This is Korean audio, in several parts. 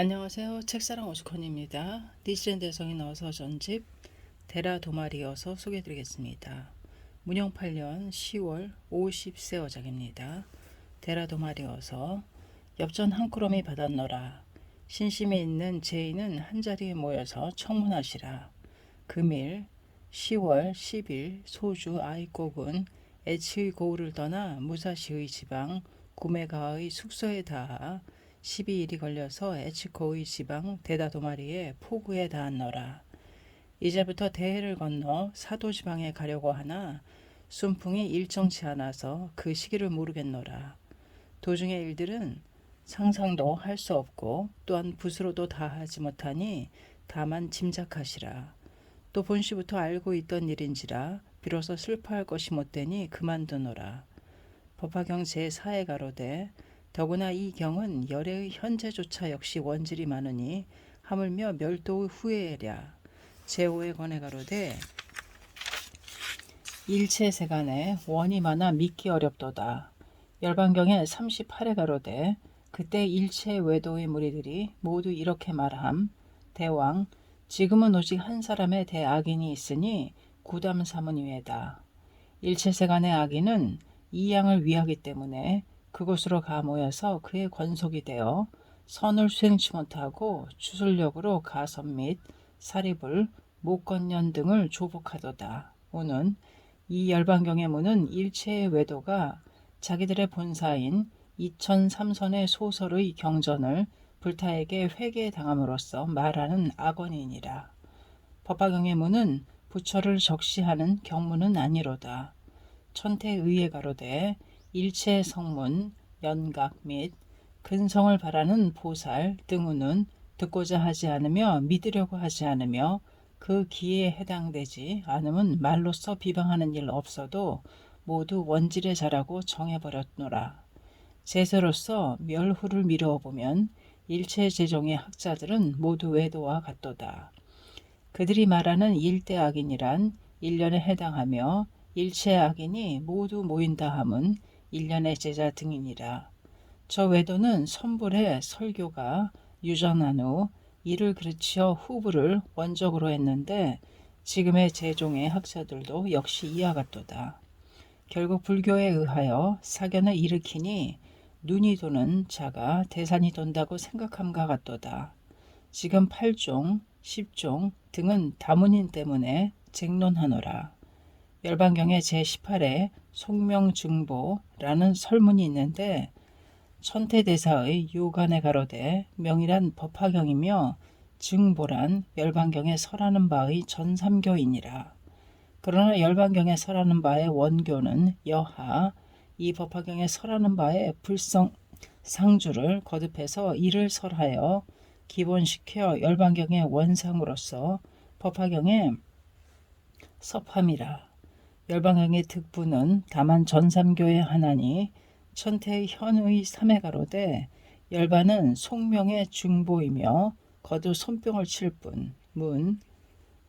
안녕하세요. 책사랑 오죽헌입니다. 니지랜드 성인 어서 전집 데라 도마리어서 소개해드리겠습니다. 문영 8년 10월 50세 어작입니다. 데라 도마리어서 엽전 한 꾸러미 받았노라. 신심이 있는 제인은 한자리에 모여서 청문하시라. 금일 10월 10일 소주 아이꼬군 에치의 고을을 떠나 무사시의 지방 구메가의 숙소에 닿아 12일이 걸려서 에치코의 지방 데다도마리에 포구에 닿았노라. 이제부터 대해를 건너 사도지방에 가려고 하나 순풍이 일정치 않아서 그 시기를 모르겠노라. 도중의 일들은 상상도 할 수 없고 또한 붓으로도 다 하지 못하니 다만 짐작하시라. 또 본시부터 알고 있던 일인지라 비로소 슬퍼할 것이 못되니 그만두노라. 법화경 제4에 가로되 더구나 이 경은 열애의 현재조차 역시 원질이 많으니 하물며 멸도의 후에랴. 제5에 권에 가로되 일체세간에 원이 많아 믿기 어렵도다. 열반경에 38에 가로되 그때 일체 외도의 무리들이 모두 이렇게 말함. 대왕 지금은 오직 한 사람의 대악인이 있으니 구담 사문이외다. 일체세간의 악인은 이 양을 위하기 때문에 그곳으로 가 모여서 그의 권속이 되어 선을 수행치 못하고 주술력으로 가선 및 사립을 목건년 등을 조복하도다. 오는 이 열반경의 문은 일체의 외도가 자기들의 본사인 2003선의 소설의 경전을 불타에게 회개당함으로써 말하는 악언이니라. 법화경의 문은 부처를 적시하는 경문은 아니로다. 천태의에 가로되 일체 성문, 연각 및 근성을 바라는 보살 등우는 듣고자 하지 않으며 믿으려고 하지 않으며 그 기에 해당되지 않으면 말로써 비방하는 일 없어도 모두 원질의 자라고 정해버렸노라. 제세로서 멸후를 미루어 보면 일체 제종의 학자들은 모두 외도와 같도다. 그들이 말하는 일대악인이란 일련에 해당하며 일체 악인이 모두 모인다 함은 일련의 제자 등이니라. 저 외도는 선불의 설교가 유전한 후 이를 그르치어 후부를 원적으로 했는데 지금의 제종의 학자들도 역시 이와 같도다. 결국 불교에 의하여 사견을 일으키니 눈이 도는 자가 대산이 돈다고 생각함과 같도다. 지금 8종, 10종 등은 다문인 때문에 쟁론하노라. 열반경의 제18에 속명증보라는 설문이 있는데 천태대사의 요간에 가로되 명이란 법화경이며 증보란 열반경에 설하는 바의 전삼교이니라. 그러나 열반경에 설하는 바의 원교는 여하, 이 법화경에 설하는 바의 불성 상주를 거듭해서 이를 설하여 기본시켜 열반경의 원상으로서 법화경에 섭함이라. 열반경의 득부는 다만 전삼교의 하나니 천태의 현의 삼에 가로되 열반은 속명의 중보이며 거두 손병을 칠 뿐. 문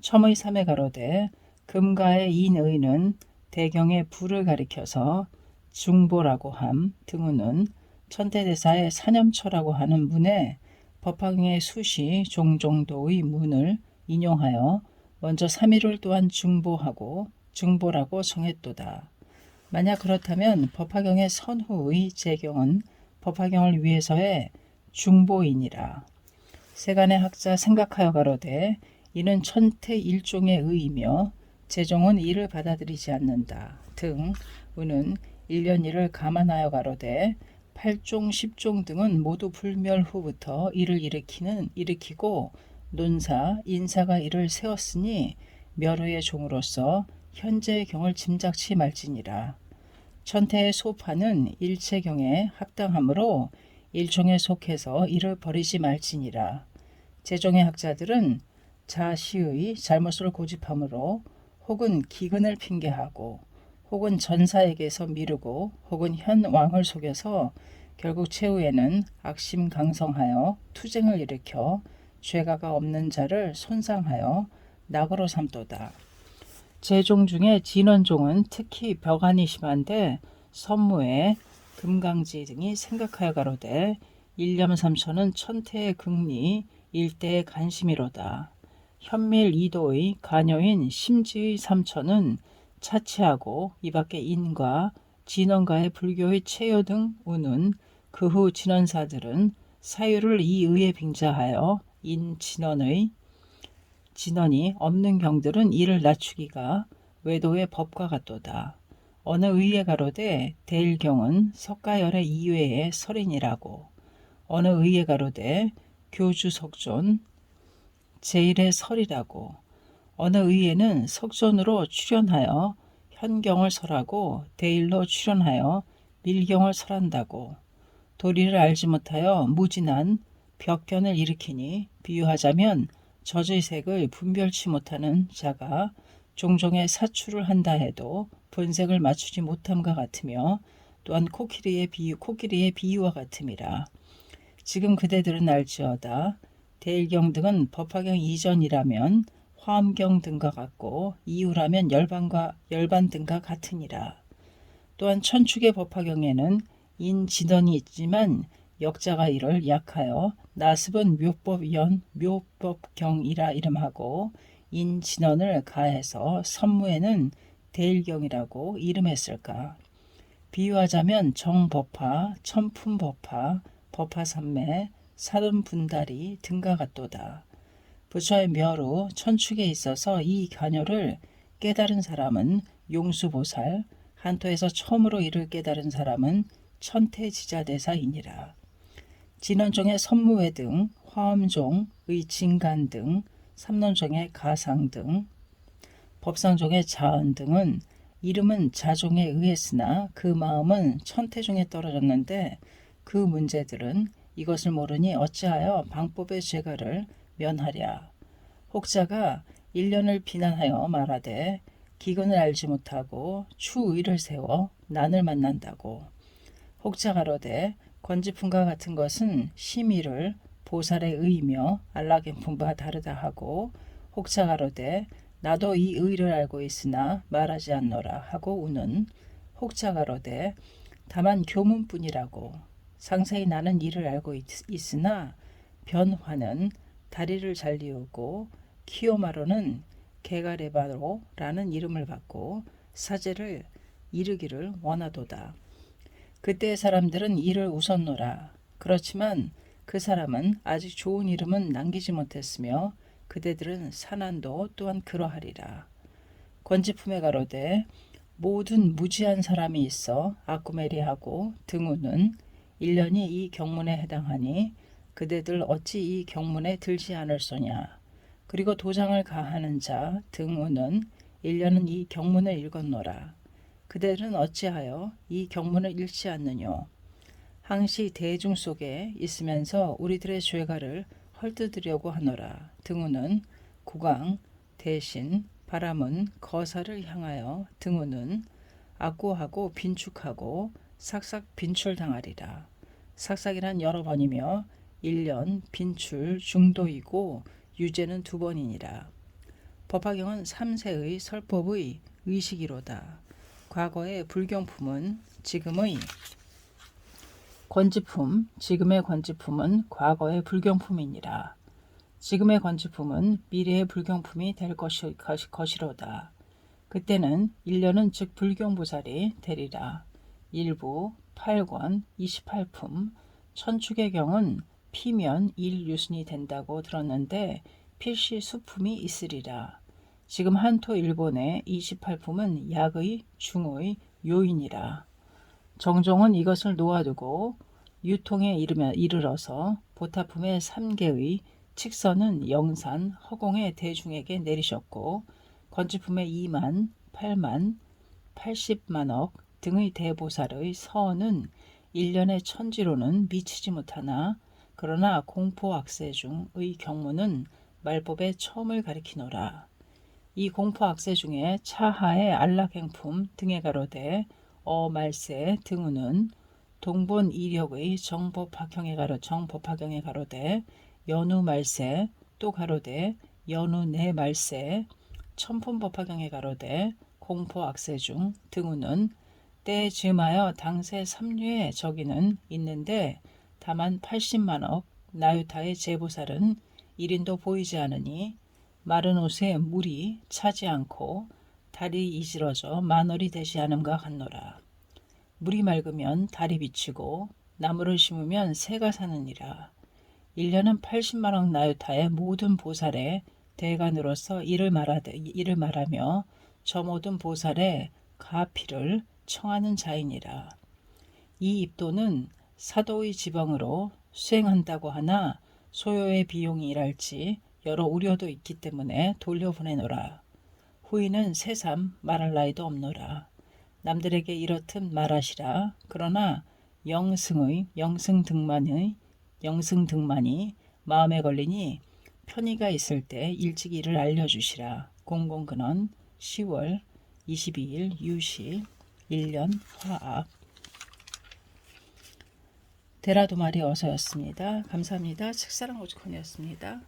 첨의 삼에 가로되 금가의 인의는 대경의 부를 가리켜서 중보라고 함. 등우는 천태대사의 사념처라고 하는 문에 법화경의 수시 종종도의 문을 인용하여 먼저 삼위를 또한 중보하고 중보라고 정했도다. 만약 그렇다면 법화경의 선후의 제경은 법화경을 위해서의 중보이니라. 세간의 학자 생각하여 가로되 이는 천태 일종의 의이며 제종은 이를 받아들이지 않는다. 등 우는 일련이를 감안하여 가로되 8종 10종 등은 모두 불멸 후부터 이를 일으키고 논사 인사가 이를 세웠으니 멸후의 종으로서 현재의 경을 짐작치 말지니라. 천태의 소파는 일체경에 합당하므로 일종에 속해서 이를 버리지 말지니라. 제종의 학자들은 자시의 잘못을 고집하므로 혹은 기근을 핑계하고 혹은 전사에게서 미루고 혹은 현 왕을 속여서 결국 최후에는 악심 강성하여 투쟁을 일으켜 죄가가 없는 자를 손상하여 낙으로 삼도다. 제종 중에 진원종은 특히 벽안이 심한데 선무에 금강지 등이 생각하여 가로되 일념삼천은 천태의 극리 일대의 간심이로다. 현밀 이도의 간여인 심지의 삼천은 차치하고 이밖에 인과 진원가의 불교의 체요 등 우는 그 후 진원사들은 사유를 이 의에 빙자하여 진원이 없는 경들은 이를 낮추기가 외도의 법과 같도다. 어느 의에 가로되 대일경은 석가열의 이외의 설인이라고, 어느 의에 가로되 교주석존 제1의 설이라고, 어느 의에는 석존으로 출연하여 현경을 설하고 대일로 출연하여 밀경을 설한다고, 도리를 알지 못하여 무진한 벽견을 일으키니 비유하자면 젖의색을 분별치 못하는 자가 종종의 사출을 한다 해도 본색을 맞추지 못함과 같으며, 또한 코끼리의 비유와 같음이라. 지금 그대들은 알지어다. 대일경 등은 법화경 이전이라면 화엄경 등과 같고 이후라면 열반 등과 같으니라. 또한 천축의 법화경에는 인진원이 있지만 역자가 이를 약하여 나습은 묘법경이라 이름하고 인진원을 가해서 선무에는 대일경이라고 이름했을까. 비유하자면 정법화, 천품법화, 법화삼매, 사돈분다리 등과 같도다. 부처의 멸후 천축에 있어서 이 간여를 깨달은 사람은 용수보살, 한토에서 처음으로 이를 깨달은 사람은 천태지자대사이니라. 진원종의 선무회 등, 화엄종의 진간 등, 삼론종의 가상 등, 법상종의 자언 등은 이름은 자종에 의했으나 그 마음은 천태종에 떨어졌는데, 그 문제들은 이것을 모르니 어찌하여 방법의 죄가를 면하랴. 혹자가 일련을 비난하여 말하되 기근을 알지 못하고 추의를 세워 난을 만난다고. 혹자 가로되 권지품과 같은 것은 심의를 보살의 의이며 안락행품과 다르다 하고, 혹자 가로되 나도 이 의를 알고 있으나 말하지 않노라 하고 우는 혹자 가로되 다만 교문뿐이라고. 상세히 나는 이를 알고 있으나 변화는 다리를 잘리우고 키요마로는 게가레바로라는 이름을 받고 사제를 이르기를 원하도다. 그때의 사람들은 이를 웃었노라. 그렇지만 그 사람은 아직 좋은 이름은 남기지 못했으며 그대들은 산안도 또한 그러하리라. 권지품에 가로되 모든 무지한 사람이 있어 아꾸메리하고 등우는 1년이 이 경문에 해당하니 그대들 어찌 이 경문에 들지 않을소냐. 그리고 도장을 가하는 자 등우는 1년은 이 경문을 읽었노라. 그대들은 어찌하여 이 경문을 읽지 않느뇨. 항시 대중 속에 있으면서 우리들의 죄가를 헐뜯으려고 하노라. 등우는 국왕 대신 바람은 거사를 향하여 등우는 악고하고 빈축하고 삭삭 빈출당하리라. 삭삭이란 여러 번이며 1년 빈출 중도이고 유죄는 2번이니라. 법화경은 3세의 설법의 의식이로다. 과거의 불경품은 지금의 권지품은 과거의 불경품이니라. 지금의 권지품은 미래의 불경품이 될 것이로다. 그때는 1년은 즉 불경보살이 되리라. 일부 8권 28품 천축의 경은 피면 일유순이 된다고 들었는데 필시 수품이 있으리라. 지금 한토 일본의 28품은 약의 중의 요인이라. 정종은 이것을 놓아두고 유통에 이르러서 보타품의 3개의 칙선은 영산, 허공의 대중에게 내리셨고 건지품의 2만, 8만, 80만억 등의 대보살의 서언은 1년의 천지로는 미치지 못하나, 그러나 공포악세 중의 경문은 말법의 처음을 가리키노라. 이 공포악세 중에 차하의 안락행품 등에 가로되 어말세 등우는 동본 이력의 정법화경에 가로되 연우말세 또 가로되 연우내말세 천품법화경에 가로되 공포악세 중 등우는 때 즈음하여 당세 삼류의 적이는 있는데 다만 80만억 나유타의 제보살은 1인도 보이지 않으니 마른 옷에 물이 차지 않고 달이 이지러져 만월이 되지 않음과 같노라. 물이 맑으면 달이 비치고 나무를 심으면 새가 사느니라. 1년은 80만억 나유타의 모든 보살의 대간으로서 이를 말하며 저 모든 보살의 가피를 청하는 자이니라. 이 입도는 사도의 지방으로 수행한다고 하나 소요의 비용이 일할지 여러 우려도 있기 때문에 돌려보내노라. 후이는 새삼 말할 나위도 없노라. 남들에게 이렇듯 말하시라. 그러나 영승등만이 마음에 걸리니 편의가 있을 때 일찍 이를 알려주시라. 공공근원 10월 22일 유시 1년 화합. 데라도마리 어서였습니다. 감사합니다. 책사랑 오죽헌이었습니다.